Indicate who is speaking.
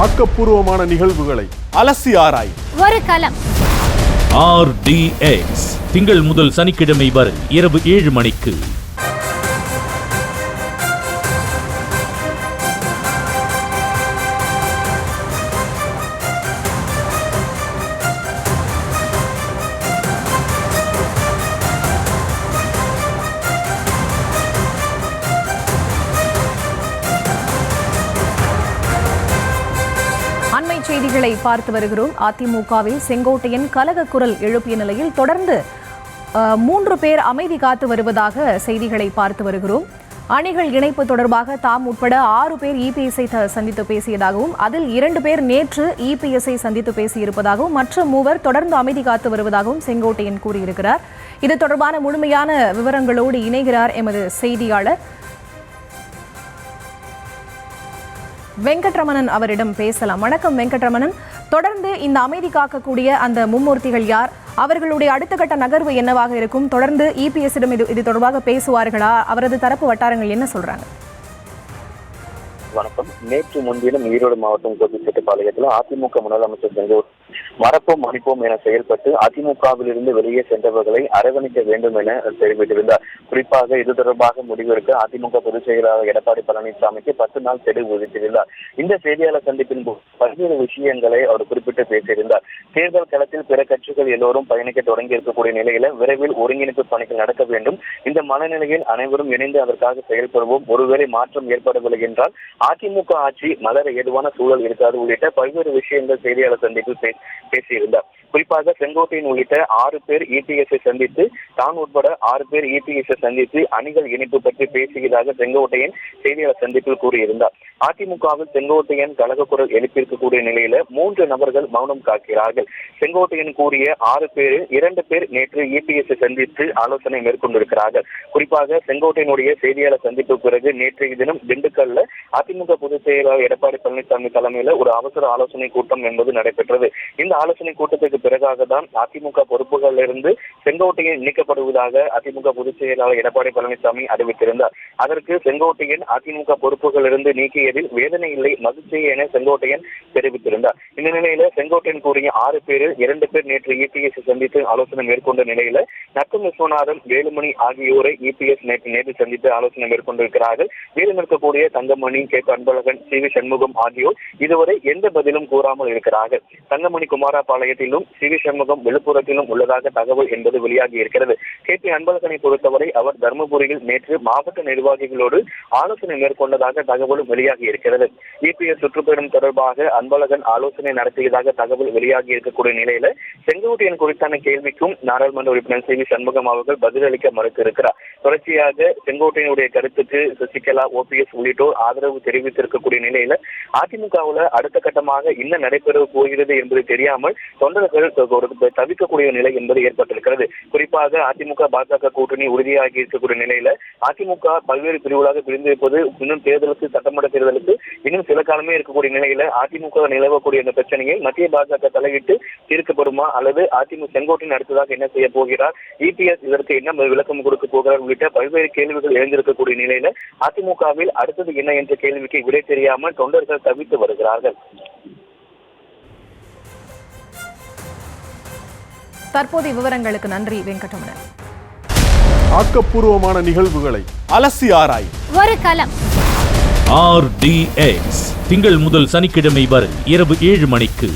Speaker 1: ஆக்கப்பூர்வமான நிகழ்வுகளை அலசி ஆராய்
Speaker 2: ஒரு களம்.
Speaker 3: RDX திங்கள் முதல் சனிக்கிழமை வரை இரவு 7 மணிக்கு.
Speaker 2: செய்திகளை பார்த்து வருகிறோம். அதிமுகவில் செங்கோட்டையன் கலக குரல் எழுப்பிய நிலையில் தொடர்ந்து 3 பேர் அமைதி காத்து வருவதாக செய்திகளை பார்த்து வருகிறோம். அணிகள் இணைப்பு தொடர்பாக தாம் உட்பட 6 பேர் இபிஎஸ்ஐ சந்தித்து பேசியதாகவும் அதில் 2 பேர் நேற்று இபிஎஸ்ஐ சந்தித்து பேசியிருப்பதாகவும் மற்ற 3 தொடர்ந்து அமைதி காத்து வருவதாகவும் செங்கோட்டையன் கூறியிருக்கிறார். இது தொடர்பான முழுமையான விவரங்களோடு இணைகிறார் எமது செய்தியாளர் வெங்கட்ரமணன். அவரிடம் பேசலாம். வணக்கம் வெங்கட்ரமணன். தொடர்ந்து இந்த அமைதி காக்கக்கூடிய அந்த மும்மூர்த்திகள் யார்? அவர்களுடைய அடுத்த கட்ட நகர்வு என்னவாக இருக்கும்? தொடர்ந்து இபிஎஸ்ஸிடம் இது தொடர்பாக பேசுவார்களா? அவரது தரப்பு வட்டாரங்கள் என்ன சொல்றாங்க?
Speaker 4: வணக்கம். நேற்று முன்தினம் ஈரோடு மாவட்டம் கோபிச்செட்டிப்பாளையத்தில் அதிமுக முதலமைச்சர் செங்கோட்டையன் மறப்போம் மன்னிப்போம் என செயல்பட்டு அதிமுகவில் இருந்து வெளியே சென்றவர்களை அரவணைக்க வேண்டும் என தெரிவித்திருந்தார். குறிப்பாக இது தொடர்பாக முடிவெடுக்க அதிமுக பொதுச் செயலாளர் எடப்பாடி பழனிசாமிக்கு 10 நாள் கெடு விதித்திருந்தார். இந்த செய்தியாளர் சந்திப்பின் போது பல்வேறு விஷயங்களை அவர் குறிப்பிட்டு பேசியிருந்தார். தேர்தல் களத்தில் பிற கட்சிகள் எல்லோரும் பயணிக்க தொடங்கி இருக்கக்கூடிய நிலையில விரைவில் ஒருங்கிணைப்பு பணிகள் நடக்க வேண்டும். இந்த மனநிலையில் அனைவரும் இணைந்து அதற்காக செயல்படுவோம். ஒருவேளை மாற்றம் ஏற்படவில்லை என்றால் அதிமுக ஆட்சி மலர ஏதுவான சூழல் இருக்காது உள்ளிட்ட பல்வேறு விஷயங்கள் செய்தியாளர் சந்திப்பில் பேசியிருந்தார். குறிப்பாக செங்கோட்டையன் உள்ளிட்ட 6 பேர் இபிஎஸ்ஐ சந்தித்து தான் உட்பட 6 பேர் இபிஎஸ்ஐ சந்தித்து அணிகள் இணைப்பு பற்றி பேசியதாக செங்கோட்டையன் செய்தியாளர் சந்திப்பில் கூறியிருந்தார். அதிமுகவில் செங்கோட்டையன் கலக குரல் எழுப்பியிருக்கக்கூடிய நிலையில 3 நபர்கள் மௌனம் காக்கிறார்கள். செங்கோட்டையன் கூறிய 6 பேரில் 2 பேர் நேற்று இபிஎஸ்ஐ சந்தித்து ஆலோசனை மேற்கொண்டிருக்கிறார்கள். குறிப்பாக செங்கோட்டையனுடைய செய்தியாளர் சந்திப்பு பிறகு நேற்றைய தினம் திண்டுக்கல்ல அதிமுக பொதுச் செயலாளர் எடப்பாடி பழனிசாமி தலைமையில ஒரு அவசர ஆலோசனை கூட்டம் என்பது நடைபெற்றது. இந்த ஆலோசனை கூட்டத்திற்கு பிறகாக தான் அதிமுக பொறுப்புகளில் இருந்து செங்கோட்டையன் நீக்கப்படுவதாக அதிமுக பொதுச் செயலாளர் எடப்பாடி பழனிசாமி அறிவித்திருந்தார். அதற்கு செங்கோட்டையன் அதிமுக பொறுப்புகளில் இருந்து நீக்கியதில் வேதனை இல்லை, மகிழ்ச்சி என செங்கோட்டையன் தெரிவித்திருந்தார். இந்த நிலையில செங்கோட்டையன் கூறிய 6 பேரில் 2 பேர் நேற்று இபிஎஸ் சந்தித்து ஆலோசனை மேற்கொண்ட நிலையில நக்கம் விஸ்வநாதன், வேலுமணி ஆகியோரை இபிஎஸ் நேற்று சந்தித்து ஆலோசனை மேற்கொண்டிருக்கிறார்கள். வீரம் இருக்கக்கூடிய தங்கமணி, கே. அன்பழகன், சி.வி. சண்முகம் ஆகியோர் இதுவரை எந்த பதிலும் கூறாமல் இருக்கிறார்கள். தங்கமணி குமாரபாளையத்திலும், சி.வி. சண்முகம் விழுப்புரத்திலும் உள்ளதாக தகவல் என்பது வெளியாகி இருக்கிறது. கே. அன்பழகனை பொறுத்தவரை அவர் தர்மபுரியில் நேற்று மாவட்ட நிர்வாகிகளோடு ஆலோசனை மேற்கொண்டதாக தகவலும் வெளியாகி இருக்கிறது. இபிஎஸ் சுற்றுப்பயணம் தொடர்பாக அன்பழகன் ஆலோசனை நடத்தியதாக தகவல் வெளியாகி இருக்கக்கூடிய நிலையில செங்கோட்டையன் குறித்தான கேள்விக்கும் நாடாளுமன்ற உறுப்பினர் சி.வி. சண்முகம் அவர்கள் பதிலளிக்க மறுத்து இருக்கிறார். தொடர்ச்சியாக செங்கோட்டையனுடைய கருத்துக்கு சசிகலா, ஓபிஎஸ் உள்ளிட்டோர் ஆதரவு தெரிவித்திருக்கக்கூடிய நிலையில அதிமுகவில் அடுத்த கட்டமாக என்ன நடைபெற போகிறது என்பது தெரியாமல் தொண்டர்கள் தவிக்கக்கூடிய நிலை என்பது ஏற்பட்டிருக்கிறது. குறிப்பாக அதிமுக பாஜக கூட்டணி உறுதியாகி இருக்கக்கூடிய நிலையில அதிமுக பல்வேறு பிரிவுகளாக பிரிந்திருப்பது இன்னும் தேர்தலுக்கு, சட்டமன்ற தேர்தலுக்கு இன்னும் சில காலமே இருக்கக்கூடிய நிலையில அதிமுக நிலவக்கூடிய இந்த பிரச்சனையை மத்திய பாஜக தலையிட்டு தீர்க்கப்படுமா அல்லது அதிமுக செங்கோட்டையன் அடுத்ததாக என்ன செய்ய போகிறார், இபிஎஸ் இதற்கு என்ன விளக்கம் கொடுக்க போகிறார் உள்ளிட்ட பல்வேறு கேள்விகள் எழுந்திருக்கக்கூடிய நிலையில அதிமுகவில் அடுத்தது என்ன என்ற கேள்விக்கு விடை தெரியாமல் தொண்டர்கள் தவித்து வருகிறார்கள்.
Speaker 2: தற்போதைய விவரங்களுக்கு நன்றி வெங்கட்ரமணன்.
Speaker 1: ஆக்கப்பூர்வமான நிகழ்வுகளை அலசி ஆராய்
Speaker 2: ஒரு களம்.
Speaker 3: RDX திங்கள் முதல் சனிக்கிழமை வரை இரவு 7 மணிக்கு.